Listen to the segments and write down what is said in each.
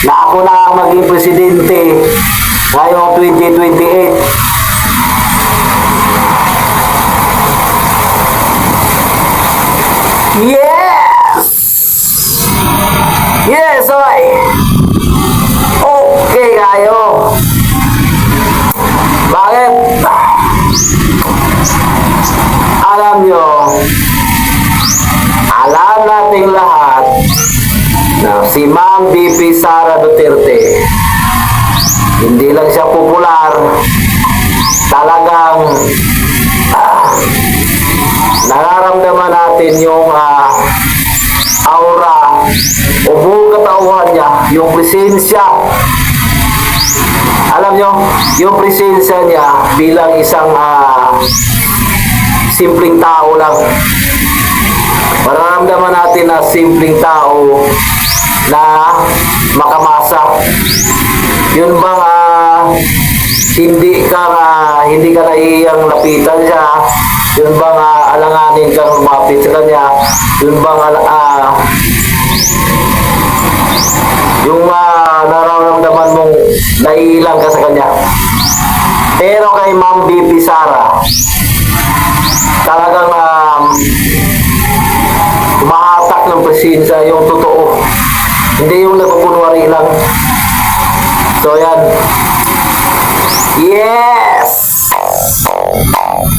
na ako na ang maging presidente ngayong 2028. Yes! Yes, oy! Okay kayo. Bakit? Alam nyo, alam nating lahat na si Ma'am VP Sara Duterte, hindi lang siya popular, talagang nararamdaman natin yung aura o buong katauhan niya, yung presensya. Alam nyo, yung presensya niya bilang isang simpleng tao lang. Mararamdaman natin na simpleng tao na makamasa. Yun bang hindi ka naiyang lapitan siya, yun bang alanganin kang lumapit sa kanya, yun bang yung nararamdaman mong naiilang ka sa kanya. Pero kay Ma'am VP Sara, talagang tumahatak ng presensya, yung totoo, hindi yung nagpupunwari lang. So yan, yes!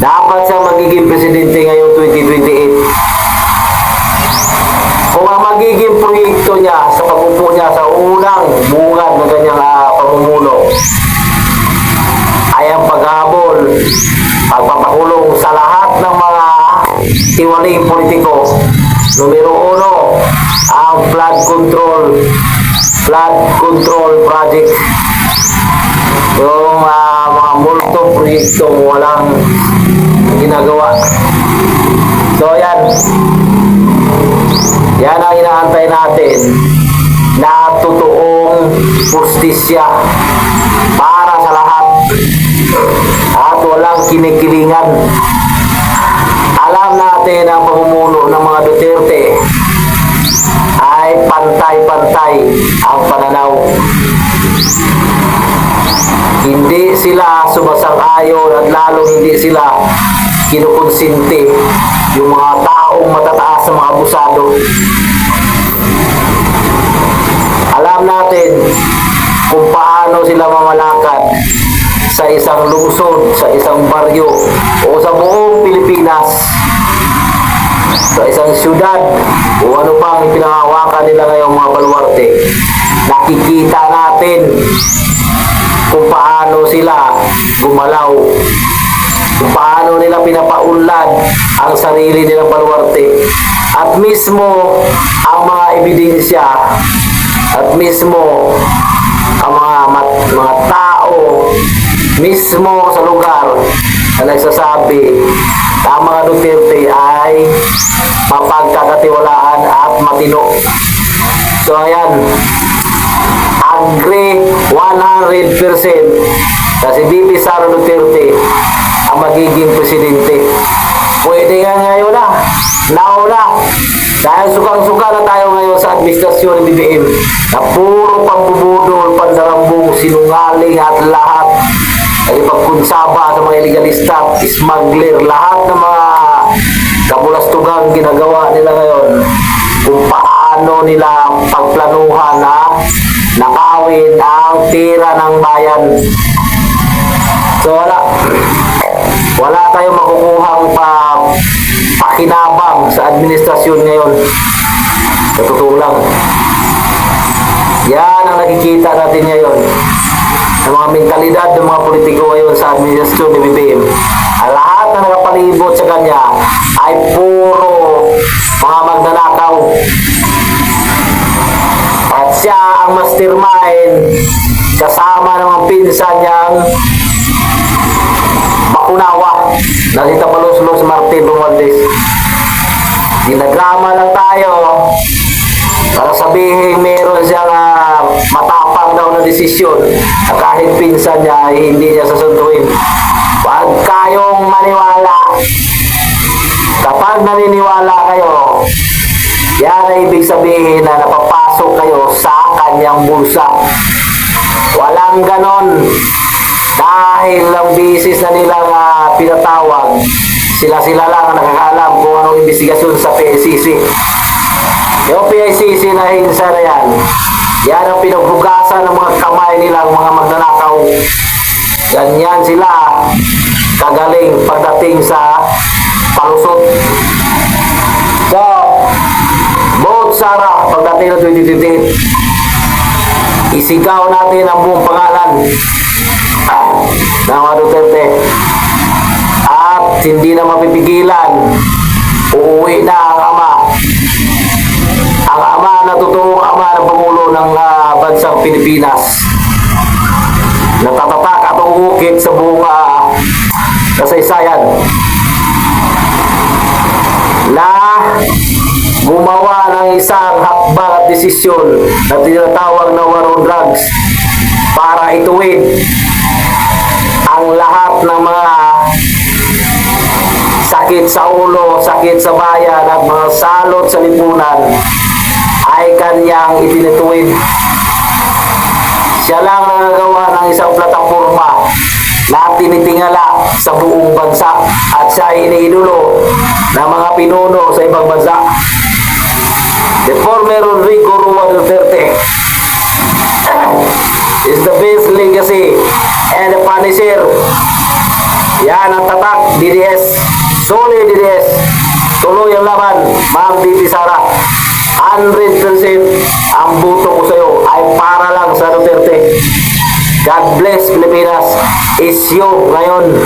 Dapat siya magiging presidente ngayong 2028. Kung ang magiging proyekto niya sa pag-upo niya sa unang bungad ng kanyang pamumuno ay ang paghabol, pagpapakulong sa lahat ng mga tiwaling politiko. Numero 1, ang flood control project. Yung mga multong proyekto walang ginagawa. So yan ang inaantay natin, na totoong justisya para sa lahat at walang kinikilingan. Alam natin ang pamumuno ng mga Duterte ay pantay-pantay ang pananaw. Hindi sila sumasang-ayon at lalong hindi sila kinukonsinti yung mga taong matataas sa mga abusado. Alam natin kung paano sila mamalakad sa isang lungsod, sa isang baryo, o sa buong Pilipinas, sa isang syudad, o ano pang ipinangawakan nila ngayong mga baluarte. Nakikita natin kung paano sila gumalaw, kung paano nila pinapaunlad ang sarili nilang baluarte, at mismo ang mga ebidensya, at mismo ang mga tao mismo sa lugar na nagsasabi na ang mga Duterte ay mapagkakatiwalaan at matino. So ayan, agree 100% na si VP Sara Duterte ang magiging presidente. Pwede nga ngayon now na, dahil sukang-suka na tayo ngayon sa administrasyon ng BBM na puro pambubudol, pandarambong, sinungaling at lahat ay pagkunsaba sa mga illegalista, smuggler, lahat ng mga kabulastugang ginagawa nila ngayon, kung paano nila pagplanuhan na nakawin ang tira ng bayan. So wala tayong makukuhang pakinabang sa administrasyon ngayon. Sa totoo lang, yan ang nakikita natin ngayon, ang mga mentalidad ng mga politiko ngayon sa administrasyon ni BBM. Ang lahat na nakapalibot sa kanya ay puro mga magnanakaw. At siya ang mastermind kasama ng mga pinsan niyang Bakunawa na si Tapalos Martin Romualdez. Ginadrama lang tayo para sabihin meron siyang matapang daw na desisyon na kahit pinsan niya ay hindi niya sasunduin. Huwag kayong maniwala. Kapag naniniwala kayo, Yan ay ibig sabihin na napapasok kayo sa kanyang bulsa. Walang ganon. Dahil ang bisis na nilang pinatawag, sila-sila lang ang nakakaalam kung anong investigasyon sa PICC. Yung PICC na hinsa na yan ang pinaghugasan ng mga kamay nilang mga magnanakaw. Ganyan sila kagaling pagdating sa palusot. So, vote Sara pagdating ng 2028. Isigaw natin ang buong pangalan ng mga Duterte. At hindi na mapipigilan. Uuwi na ang ama. Ang ama na totoong ama ng Pangulo ng bansang Pilipinas. Natatatak at uukit sa buong kasaysayan. Na gumawa ng isang hakbang at desisyon na tinatawag na war on drugs para ituwid ang lahat ng mga sakit sa ulo, sakit sa bayan at mga salot sa lipunan ay kanyang itinituwid. Siya lang nangagawa ng isang plataforma na tinitingala sa buong bansa at siya ay iniidolo ng mga pinuno sa ibang bansa. The former Rodrigo Roa Duterte is the best legacy and the punisher. Yan ang tatak, DDS. Solid DDS. Tuloy ang laban, Ma'am Diti Sara. 100% ang buto ko sa'yo ay para lang sa Duterte. God bless Pilipinas. Is you ngayon.